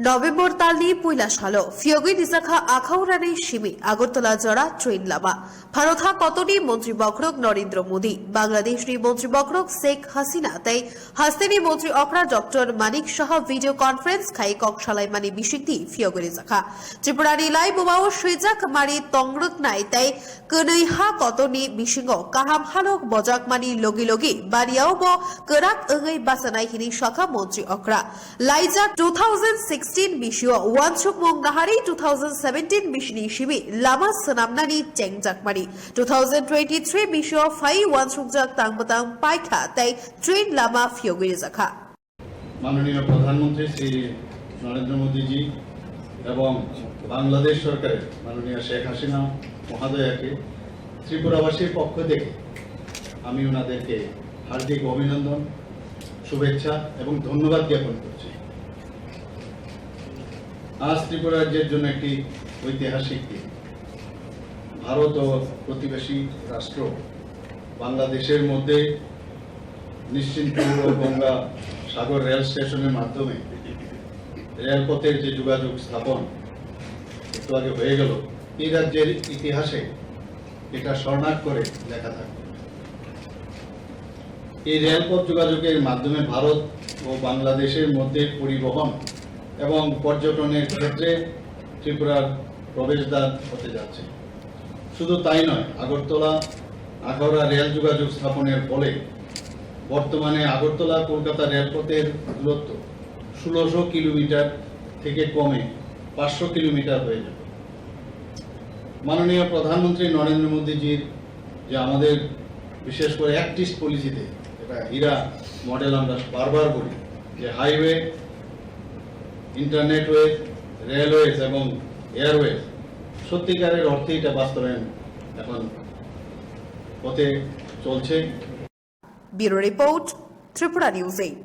November তালনি পয়লা সালো phiyogui rijakha আখাউরানি Shimi Agartala জড়া train Lama Bharat কতনি মন্ত্রী বক্রক নরেন্দ্র মোদী বাংলাদেশনি মন্ত্রী বক্রক শেখ হাসিনা তাই হাস্তেনি মন্ত্রী অকরা ডক্টর মানিক সহ ভিডিও কনফারেন্স খাই ককশালাই মানি বিশিক্তি phiyogui rijakha ত্রিপুরানি লাই বোমাও সুইজাক মারি তংরুক নাই তাই কনৈহা কতনি বিশিঙ্গ কাহাম হালক বজাক মানি লগি লগি বাড়িয়াও ব করাক ওই বাসানাই হিনি শাখা মন্ত্রী অকরা লাইজা 2016 বিষয় ওয়ানসুক মংনাহারি 2017 মিশনি শিবি লামা সনামনানি চেংজাকমারি 2023 বিষয় ফাই ওয়ানসুক জাক তাংবতাং পাইখা তাই ট্রেন লামা phiyogui rijakha মাননীয় প্রধানমন্ত্রী শ্রী নরেন্দ্র মোদী জি এবং বাংলাদেশ সরকারের মাননীয় শেখ হাসিনা মহোদয়াকে ত্রিপুরাবাসীর পক্ষ থেকে আমি ওনাদেরকে হার্দিক অভিনন্দন শুভেচ্ছা এবং ধন্যবাদ জ্ঞাপন করছি। আজ ত্রিপুরা রাজ্যের জন্য একটি ঐতিহাসিক দিন। ভারত ও প্রতিবেশী রাষ্ট্র বাংলাদেশের মধ্যে নিশ্চিন্তপুর ও গঙ্গা সাগর রেল স্টেশনের মাধ্যমে রেলপথের যে যোগাযোগ স্থাপন একটু আগে হয়ে গেল, এই রাজ্যের ইতিহাসে এটা স্বর্ণাক্ষরে লেখা থাকবে। এই রেলপথ যোগাযোগের মাধ্যমে ভারত ও বাংলাদেশের মধ্যে পরিবহন এবং পর্যটনের ক্ষেত্রে ত্রিপুরার প্রবেশদ্বার হতে যাচ্ছে। শুধু তাই নয়, আগরতলা আখাউড়া রেল যোগাযোগ স্থাপনের ফলে বর্তমানে আগরতলা কলকাতা রেলপথের দূরত্ব 1600 কিলোমিটার থেকে কমে 500 কিলোমিটার হয়ে যাবে। মাননীয় প্রধানমন্ত্রী নরেন্দ্র মোদীজির যে আমাদের বিশেষ করে অ্যাক্ট ইস্ট পলিসিতে এটা হীরা মডেল আমরা বারবার বলি যে হাইওয়ে, ইন্টারনেটওয়ে, রেলওয়েজ এবং এয়ারওয়েজ সত্যিকারের অর্থে এটা বাস্তবায়ন এখন পথে চলছে। Bureau report, Tripura news 8।